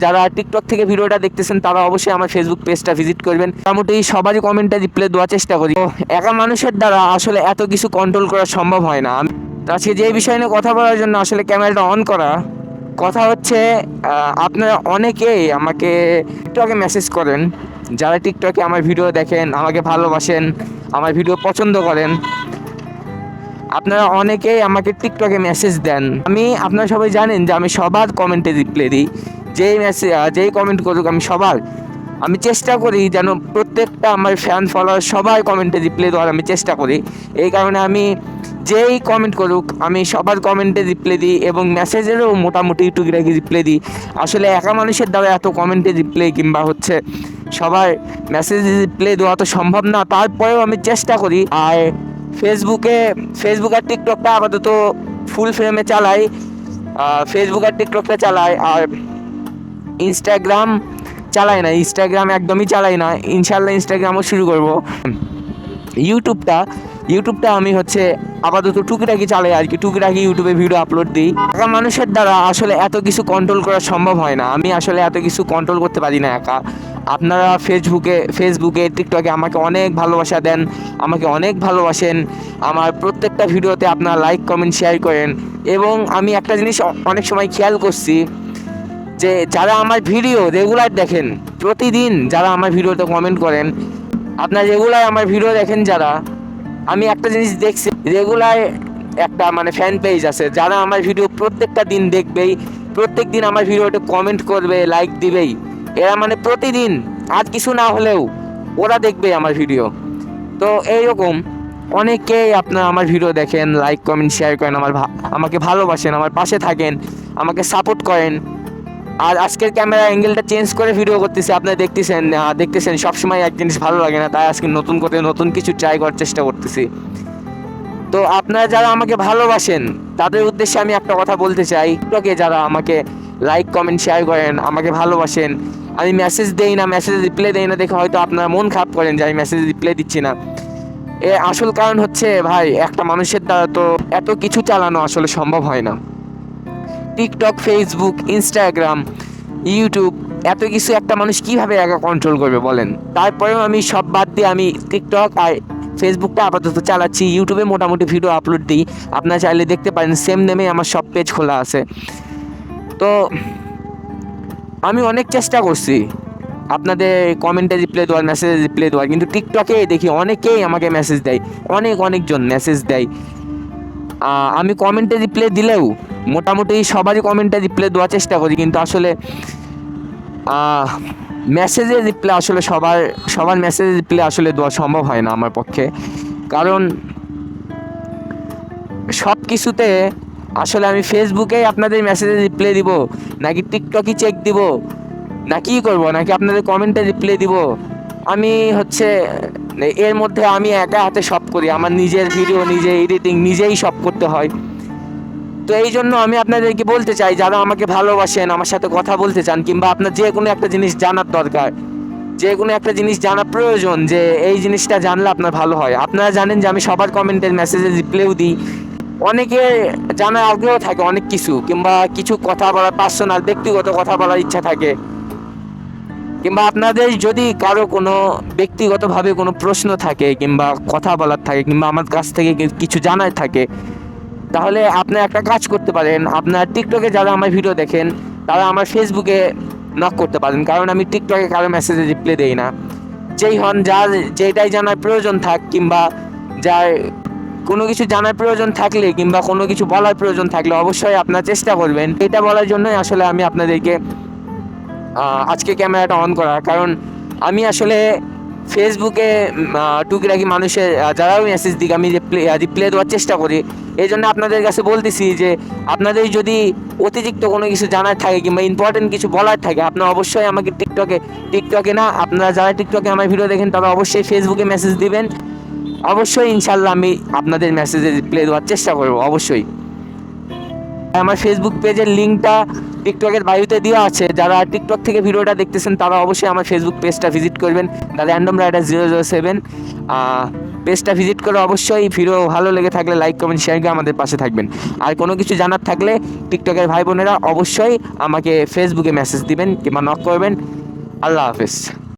যারা টিকটক থেকে ভিডিওটা দেখতেছেন তারা অবশ্যই আমার ফেসবুক পেজটা ভিজিট করবেন। মোটামুটি সবারই কমেন্টে রিপ্লাই দেওয়ার চেষ্টা করি। তো একা মানুষের দ্বারা আসলে এত কিছু কন্ট্রোল করা সম্ভব হয় না। তো আজকে যে বিষয় নিয়ে কথা বলার জন্য আসলে ক্যামেরাটা অন করা, কথা হচ্ছে আপনারা অনেকেই আমাকে টিকটকে মেসেজ করেন, যারা টিকটকে আমার ভিডিও দেখেন, আমাকে ভালোবাসেন, আমার ভিডিও পছন্দ করেন, আপনারা অনেকেই আমাকে টিকটকে মেসেজ দেন। আপনারা সবাই জানেন যে আমি সবার কমেন্টে রিপ্লাই দিই। যেই কমেন্ট করুক আমি চেষ্টা করি যেন প্রত্যেকটা আমার ফ্যান ফলোয়ার সবাই কমেন্টে রিপ্লাই দেওয়ার আমি চেষ্টা করি। এই কারণে আমি যেই কমেন্ট করুক আমি সবার কমেন্টে রিপ্লাই দিই এবং মেসেজেরও মোটামুটি টুকিটাকি রিপ্লাই দিই। আসলে একা মানুষের দ্বারা এত কমেন্টে রিপ্লাই কিংবা হচ্ছে সবার মেসেজ রিপ্লাই দেওয়া তো সম্ভব না, তারপরেও আমি চেষ্টা করি। আর ফেসবুক আর টিকটকটা আপাতত ফুল ফ্রেমে চালাই, ফেসবুক আর টিকটকটা চালাই, আর ইনস্টাগ্রাম চালাই না, ইনস্টাগ্রাম একদমই চালাই না। ইনশাল্লাহ ইনস্টাগ্রামও শুরু করব। ইউটিউবটা আমি হচ্ছে আপাতত টুকিটাকি চালাই আর কি, টুকিটাকি ইউটিউবে ভিডিও আপলোড দিই। একা মানুষের দ্বারা আসলে এত কিছু কন্ট্রোল করা সম্ভব হয় না। আমি আসলে এত কিছু কন্ট্রোল করতে পারি না একা। আপনারা ফেসবুকে টিকটকে আমাকে অনেক ভালোবাসা দেন, আমাকে অনেক ভালোবাসেন, আমার প্রত্যেকটা ভিডিওতে আপনারা লাইক কমেন্ট শেয়ার করেন। এবং আমি একটা জিনিস অনেক সময় খেয়াল করছি যে যারা আমার ভিডিও রেগুলার দেখেন, প্রতিদিন যারা আমার ভিডিওতে কমেন্ট করেন, আপনার রেগুলার আমার ভিডিও দেখেন যারা, আমি একটা জিনিস দেখছি, রেগুলার একটা ফ্যান পেজ আছে যারা আমার ভিডিও প্রত্যেকটা দিন দেখবেই, প্রত্যেক দিন আমার ভিডিওতে কমেন্ট করবে, লাইক দিবেই। এরা প্রতিদিন আজ কিছু না হলেও ওরা দেখবে আমার ভিডিও। তো এইরকম অনেকেই আপনারা আমার ভিডিও দেখেন, লাইক কমেন্ট শেয়ার করেন, আমাকে ভালোবাসেন, আমার পাশে থাকেন, আমাকে সাপোর্ট করেন। আর আজকের ক্যামেরা অ্যাঙ্গেলটা চেঞ্জ করে ভিডিও করতেছি, আপনারা দেখতেছেন সবসময় এক জিনিস ভালো লাগে না, তাই আজকে নতুন কিছু ট্রাই করার চেষ্টা করতেছি। তো আপনারা যারা আমাকে ভালোবাসেন তাদের উদ্দেশ্যে আমি একটা কথা বলতে চাই, টিকটকে যারা আমাকে লাইক কমেন্ট শেয়ার করেন, আমাকে ভালোবাসেন, আমি মেসেজ দেই না, মেসেজ রিপ্লাই দেই না দেখে হয়তো আপনারা মন খারাপ করেন যে আমি মেসেজ রিপ্লাই দিচ্ছি না। এর আসল কারণ হচ্ছে ভাই, একটা মানুষের দ্বারা তো এত কিছু চালানো আসলে সম্ভব হয় না। টিকটক, ফেসবুক, ইনস্টাগ্রাম, ইউটিউব, এত কিছু একটা মানুষ কীভাবে একা কন্ট্রোল করবে বলেন। তারপরেও আমি সব বাদ দিয়ে আমি টিকটক আর ফেসবুকটা আপাতত চালাচ্ছি। ইউটিউবে মোটামুটি ভিডিও আপলোড দিই, আপনারা চাইলে দেখতে পারেন, সেম নেমে আমার সব পেজ খোলা আছে। তো আমি অনেক চেষ্টা করছি আপনাদের কমেন্টে রিপ্লাই দেওয়ার, মেসেজে রিপ্লাই দেওয়ার, কিন্তু টিকটকে দেখি অনেকেই আমাকে মেসেজ দেয়, অনেকজন মেসেজ দেয়। আমি কমেন্টে রিপ্লাই দিলেও মোটামুটি সবারই কমেন্টে রিপ্লাই দেওয়ার চেষ্টা করি, কিন্তু আসলে মেসেজের রিপ্লাই আসলে সবার মেসেজের রিপ্লাই আসলে দেওয়া সম্ভব হয় না আমার পক্ষে। কারণ সব কিছুতে আসলে আমি ফেসবুকে আপনাদের মেসেজে রিপ্লাই দিব, নাকি টিকটকই চেক দিব, না কি করবো, নাকি আপনাদের কমেন্টে রিপ্লাই দিব, আমি এর মধ্যে আমি একা হাতে সব করি। আমার নিজের ভিডিও নিজে এডিটিং নিজেই সব করতে হয়। তো এই জন্য আমি আপনাদেরকে বলতে চাই, যারা আমাকে ভালোবাসেন, আমার সাথে কথা বলতে চান, কিংবা আপনার যে কোনো একটা জিনিস জানার দরকার, যে কোনো একটা জিনিস জানা প্রয়োজন, যে এই জিনিসটা জানলে আপনার ভালো হয়, আপনারা জানেন যে আমি সবার কমেন্টের মেসেজে রিপ্লাইও দিই। অনেকে জানার আগ্রহ থাকে অনেক কিছু, কিংবা কিছু কথা বলার, পার্সোনাল ব্যক্তিগত কথা বলার ইচ্ছা থাকে, কিংবা আপনাদের যদি কারো কোনো ব্যক্তিগতভাবে কোনো প্রশ্ন থাকে কিংবা কথা বলার থাকে, কিংবা আমার কাছ থেকে কিছু জানার থাকে, তাহলে আপনি একটা কাজ করতে পারেন। আপনার টিকটকে যারা আমার ভিডিও দেখেন তারা আমার ফেসবুকে নক করতে পারেন, কারণ আমি টিকটকে কারো মেসেজে রিপ্লাই দেই না। যেই হন, যার যেটাই জানার প্রয়োজন থাক, কিংবা যার কোনো কিছু জানার প্রয়োজন থাকলে কিংবা কোনো কিছু বলার প্রয়োজন থাকলে অবশ্যই আপনারা চেষ্টা করবেন। এটা বলার জন্যই আসলে আমি আপনাদেরকে আজকে ক্যামেরাটা অন করা। কারণ আমি আসলে ফেসবুকে টুকিটাকি মানুষের যারাও মেসেজ দিক আমি রিপ্লাই দেওয়ার চেষ্টা করি। এই জন্য আপনাদের কাছে বলতেছি যে আপনাদের যদি অতিরিক্ত কোনো কিছু জানার থাকে কিংবা ইম্পর্টেন্ট কিছু বলার থাকে, আপনারা অবশ্যই আমাকে টিকটকে না, আপনারা যারা টিকটকে আমার ভিডিও দেখেন তারা অবশ্যই ফেসবুকে মেসেজ দিবেন। অবশ্যই ইনশাল্লাহ আমি আপনাদের মেসেজে রিপ্লাই দেওয়ার চেষ্টা করব অবশ্যই। আমার ফেসবুক পেজের লিঙ্কটা টিকটকের বায়ুতে দেওয়া আছে। যারা টিকটক থেকে ভিডিওটা দেখতেছেন তারা অবশ্যই আমার ফেসবুক পেজটা ভিজিট করবেন, দ্য র্যান্ডম রাইডার 007। পেজটা ভিজিট করে অবশ্যই ভিডিও ভালো লেগে থাকলে লাইক কমেন্ট শেয়ার করে আমাদের পাশে থাকবেন। আর কোনো কিছু জানার থাকলে টিকটকের ভাই বোনেরা অবশ্যই আমাকে ফেসবুকে মেসেজ দিবেন কিংবা নক করবেন। আল্লাহ হাফেজ।